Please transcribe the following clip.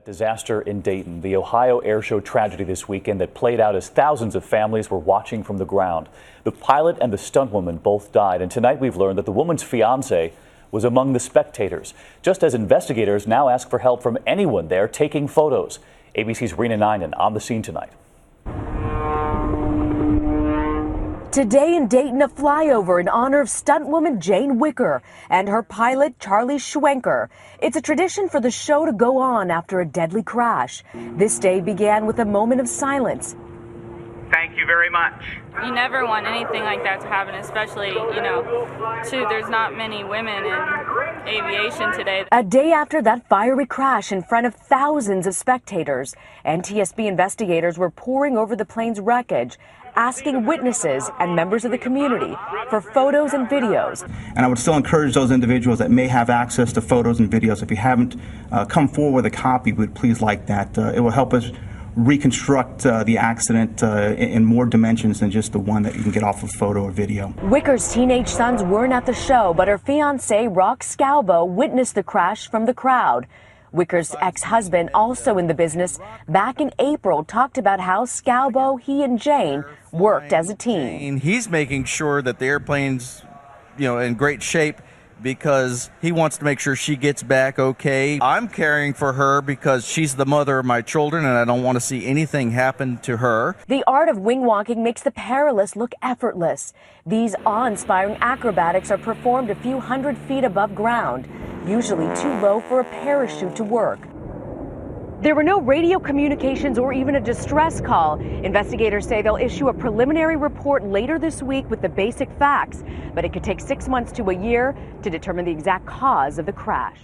Disaster in Dayton, the Ohio air show tragedy this weekend that played out as thousands of families were watching from the ground. The pilot and the stunt woman both died, and tonight we've learned that the woman's fiance was among the spectators, just as investigators now ask for help from anyone there taking photos. ABC's Rena Ninan on the scene tonight. Today in Dayton, a flyover in honor of stunt woman Jane Wicker and her pilot Charlie Schwenker. It's a tradition for the show to go on after a deadly crash. This day began with a moment of silence. Thank you very much. You never want anything like that to happen, especially, there's not many women in aviation today. A day after that fiery crash in front of thousands of spectators, NTSB investigators were poring over the plane's wreckage, asking witnesses and members of the community for photos and videos. And I would still encourage those individuals that may have access to photos and videos, if you haven't come forward with a copy, we'd please like that. It will help us reconstruct the accident in more dimensions than just the one that you can get off of photo or video. Wicker's teenage sons weren't at the show, but her fiancé, Rock Scalbo, witnessed the crash from the crowd. Wicker's ex-husband, also in the business, back in April talked about how Scalbo, he and Jane worked as a team. He's making sure that the airplane's, in great shape because he wants to make sure she gets back okay. I'm caring for her because she's the mother of my children and I don't want to see anything happen to her. The art of wing walking makes the perilous look effortless. These awe-inspiring acrobatics are performed a few hundred feet above ground, usually too low for a parachute to work. There were no radio communications or even a distress call. Investigators say they'll issue a preliminary report later this week with the basic facts, but it could take 6 months to a year to determine the exact cause of the crash.